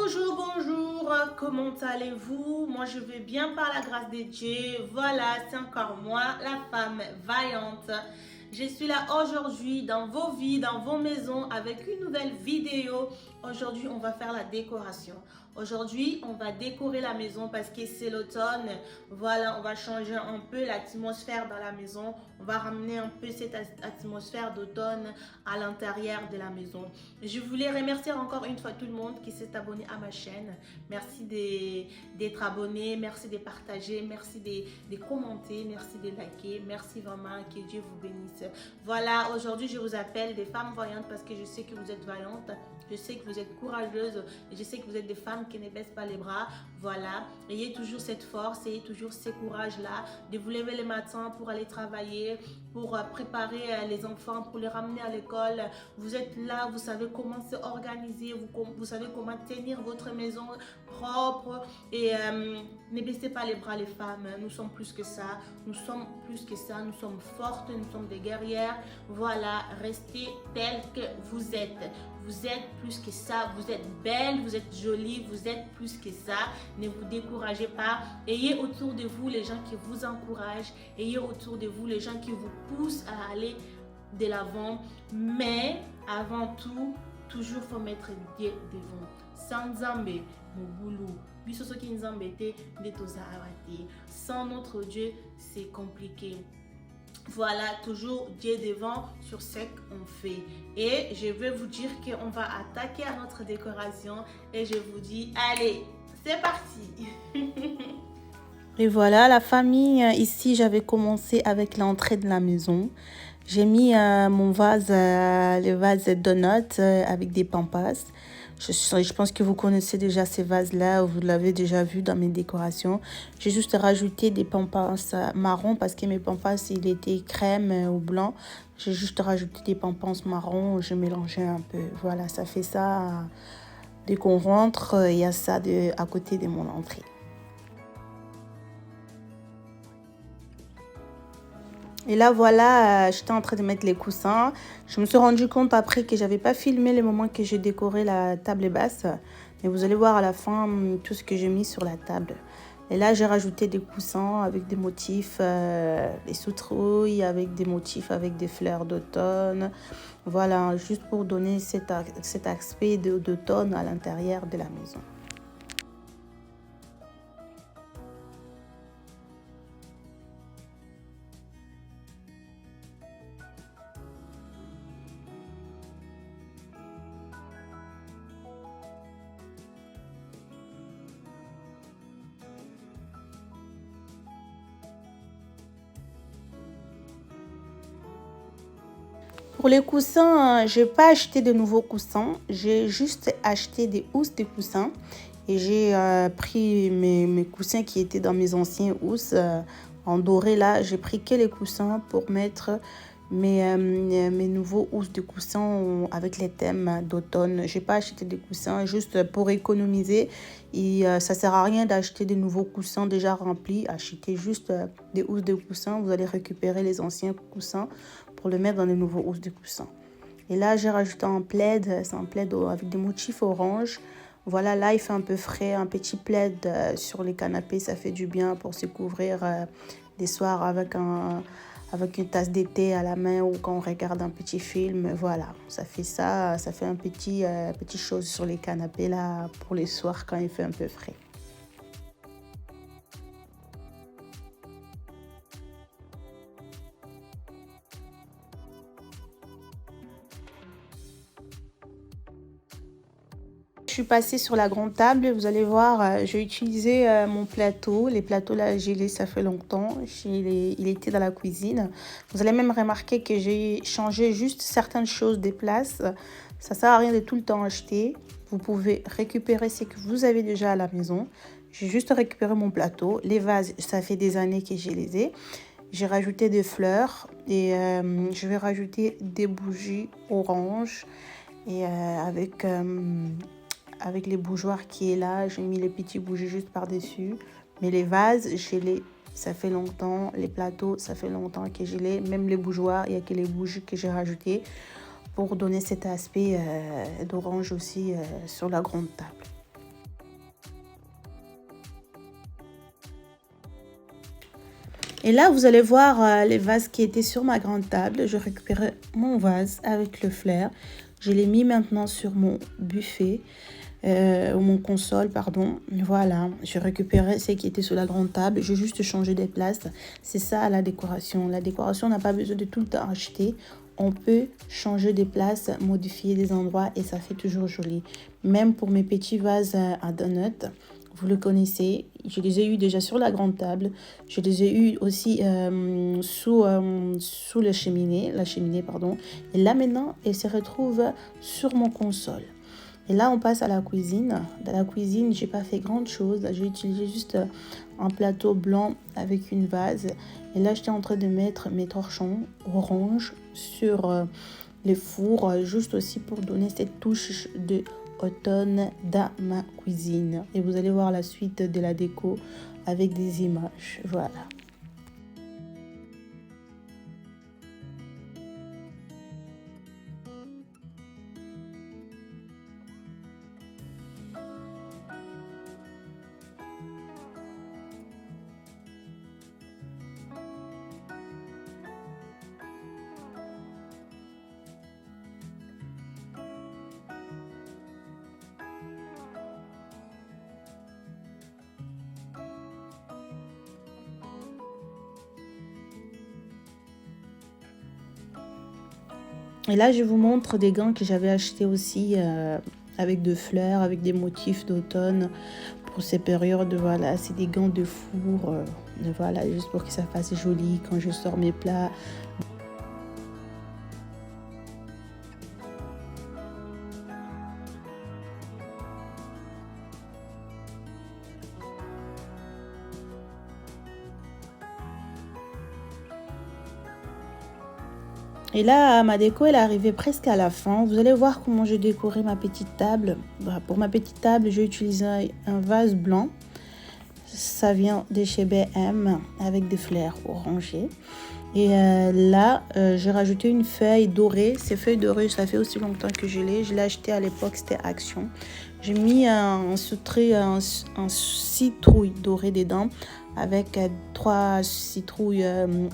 Bonjour, comment allez-vous? Moi je vais bien par la grâce de Dieu. Voilà, c'est encore moi, la femme vaillante. Je suis là aujourd'hui dans vos vies, dans vos maisons avec une nouvelle vidéo. Aujourd'hui, on va faire la décoration. Aujourd'hui, on va décorer la maison parce que c'est l'automne. Voilà, on va changer un peu l'atmosphère dans la maison. On va ramener un peu cette atmosphère d'automne à l'intérieur de la maison. Je voulais remercier encore une fois tout le monde qui s'est abonné à ma chaîne. Merci d'être abonné, merci de partager, merci de commenter, merci de liker. Merci vraiment, que Dieu vous bénisse. Voilà, aujourd'hui je vous appelle des femmes voyantes parce que je sais que vous êtes vaillantes. Je sais que vous êtes courageuses et je sais que vous êtes des femmes qui ne baissent pas les bras. Voilà, ayez toujours cette force, ayez toujours ce courage-là de vous lever le matin pour aller travailler, pour préparer les enfants, pour les ramener à l'école. Vous êtes là, vous savez comment se organiser, vous savez comment tenir votre maison propre et ne baissez pas les bras les femmes. Nous sommes plus que ça, nous sommes plus que ça, nous sommes fortes, nous sommes des guerrières. Voilà, restez telles que vous êtes. Vous êtes plus que ça, vous êtes belle, vous êtes jolie, vous êtes plus que ça. Ne vous découragez pas. Ayez autour de vous les gens qui vous encouragent. Ayez autour de vous les gens qui vous poussent à aller de l'avant. Mais avant tout, toujours faut mettre Dieu devant. Sans Nzambe, mon boulot. Sans notre Dieu, c'est compliqué. Voilà, toujours Dieu devant sur ce qu'on fait. Et je vais vous dire qu'on va attaquer à notre décoration. Et je vous dis, allez, c'est parti. Et voilà, la famille, ici, j'avais commencé avec l'entrée de la maison. J'ai mis mon vase, le vase Donut avec des pampas. Je pense que vous connaissez déjà ces vases-là, vous l'avez déjà vu dans mes décorations. J'ai juste rajouté des pampas marron parce que mes pampas, il était crème ou blanc. J'ai juste rajouté des pampas marron, j'ai mélangé un peu. Voilà, ça fait ça. Dès qu'on rentre, il y a ça à côté de mon entrée. Et là, voilà, j'étais en train de mettre les coussins. Je me suis rendu compte après que j'avais pas filmé les moments que j'ai décoré la table basse. Mais vous allez voir à la fin tout ce que j'ai mis sur la table. Et là, j'ai rajouté des coussins avec des motifs, des soutrouilles, avec des motifs, avec des fleurs d'automne. Voilà, juste pour donner cet aspect d'automne à l'intérieur de la maison. Pour les coussins, je n'ai pas acheté de nouveaux coussins. J'ai juste acheté des housses de coussins. Et j'ai pris mes coussins qui étaient dans mes anciens housses en doré. Là, j'ai pris que les coussins pour mettre mes nouveaux housses de coussins avec les thèmes d'automne. Je n'ai pas acheté des coussins juste pour économiser. Et ça ne sert à rien d'acheter des nouveaux coussins déjà remplis. Achetez juste des housses de coussins. Vous allez récupérer les anciens coussins pour le mettre dans les nouveaux housses de coussins. Et là, j'ai rajouté un plaid. C'est un plaid avec des motifs orange. Voilà, là, il fait un peu frais. Un petit plaid sur les canapés, ça fait du bien pour se couvrir des soirs avec une tasse de thé à la main ou quand on regarde un petit film. Voilà, ça fait ça. Ça fait un petit chose sur les canapés là pour les soirs quand il fait un peu frais. Je suis passée sur la grande table. Vous allez voir, j'ai utilisé mon plateau. Les plateaux là, j'ai les, ça fait longtemps. Il était dans la cuisine. Vous allez même remarquer que j'ai changé juste certaines choses des places. Ça sert à rien de tout le temps acheter. Vous pouvez récupérer ce que vous avez déjà à la maison. J'ai juste récupéré mon plateau. Les vases, ça fait des années que je les ai. J'ai rajouté des fleurs et je vais rajouter des bougies orange et avec les bougeoirs qui est là, j'ai mis les petits bougies juste par-dessus. Mais les vases, ça fait longtemps. Les plateaux, ça fait longtemps que je l'ai. Même les bougeoirs, il n'y a que les bougies que j'ai rajoutées pour donner cet aspect d'orange aussi sur la grande table. Et là, vous allez voir les vases qui étaient sur ma grande table. Je récupérais mon vase avec le flair. Je l'ai mis maintenant sur mon buffet, ou mon console, pardon. Voilà, je récupérais ce qui était sur la grande table. J'ai juste changé des places. C'est ça la décoration. La décoration n'a pas besoin de tout le temps acheter. On peut changer des places, modifier des endroits et ça fait toujours joli. Même pour mes petits vases à donuts. Vous le connaissez, je les ai eus déjà sur la grande table. Je les ai eus aussi sous la cheminée, pardon. Et là maintenant, elles se retrouvent sur mon console. Et là, on passe à la cuisine. Dans la cuisine, j'ai pas fait grande chose. J'ai utilisé juste un plateau blanc avec une vase. Et là, j'étais en train de mettre mes torchons orange sur les fours, juste aussi pour donner cette touche de automne dans ma cuisine. Et vous allez voir la suite de la déco avec des images. Voilà. Et là, je vous montre des gants que j'avais achetés aussi avec de fleurs, avec des motifs d'automne pour ces périodes. Voilà, c'est des gants de four. Voilà, juste pour que ça fasse joli quand je sors mes plats. Et là, ma déco, elle est arrivée presque à la fin. Vous allez voir comment j'ai décoré ma petite table. Voilà, pour ma petite table, j'ai utilisé un vase blanc. Ça vient de chez B&M avec des fleurs orangées. Et là, j'ai rajouté une feuille dorée. Ces feuilles dorées, ça fait aussi longtemps que je l'ai. Je l'ai acheté à l'époque, c'était Action. J'ai mis un citrouille doré dedans avec 3 citrouilles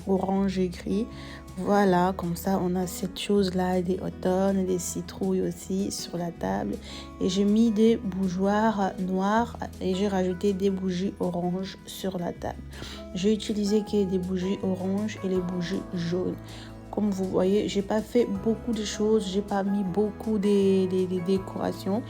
orange et gris. Voilà, comme ça, on a cette chose-là, des automnes, des citrouilles aussi sur la table. Et j'ai mis des bougeoirs noirs et j'ai rajouté des bougies oranges sur la table. J'ai utilisé que des bougies oranges et les bougies jaunes. Comme vous voyez, j'ai pas fait beaucoup de choses, j'ai pas mis beaucoup de décorations.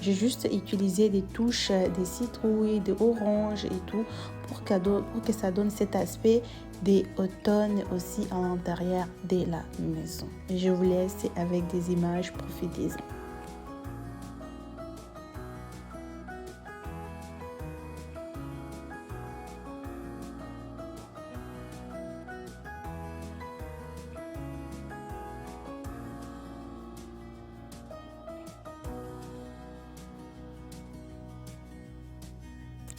J'ai juste utilisé des touches, des citrouilles, des oranges et tout pour que ça donne cet aspect des automnes aussi à l'intérieur de la maison. Je vous laisse avec des images, profitez-en.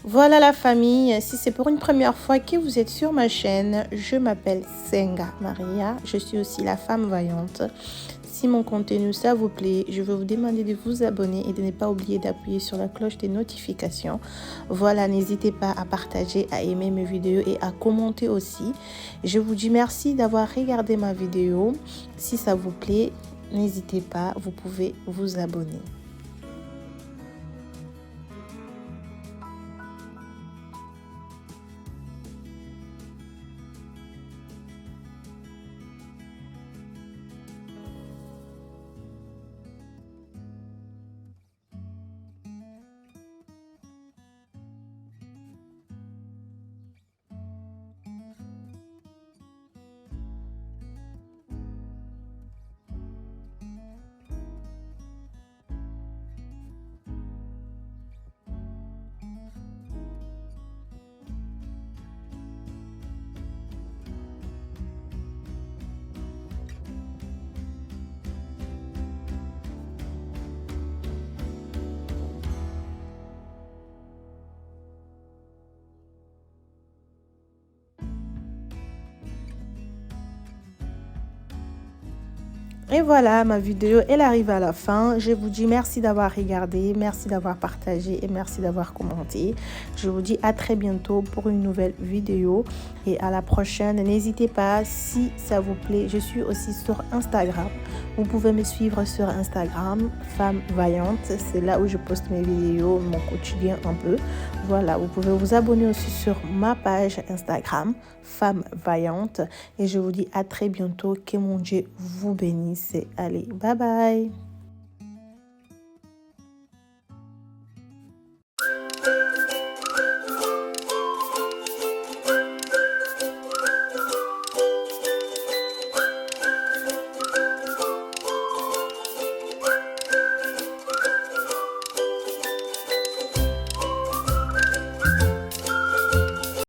Voilà la famille, si c'est pour une première fois que vous êtes sur ma chaîne, je m'appelle Senga Maria, je suis aussi la femme vaillante. Si mon contenu ça vous plaît, je vais vous demander de vous abonner et de ne pas oublier d'appuyer sur la cloche des notifications. Voilà, n'hésitez pas à partager, à aimer mes vidéos et à commenter aussi. Je vous dis merci d'avoir regardé ma vidéo. Si ça vous plaît, n'hésitez pas, vous pouvez vous abonner. Et voilà, ma vidéo, elle arrive à la fin. Je vous dis merci d'avoir regardé, merci d'avoir partagé et merci d'avoir commenté. Je vous dis à très bientôt pour une nouvelle vidéo et à la prochaine. N'hésitez pas, si ça vous plaît, je suis aussi sur Instagram. Vous pouvez me suivre sur Instagram, Femme Vaillante. C'est là où je poste mes vidéos, mon quotidien un peu. Voilà, vous pouvez vous abonner aussi sur ma page Instagram, Femme Vaillante. Et je vous dis à très bientôt. Que mon Dieu vous bénisse. Allez, bye bye.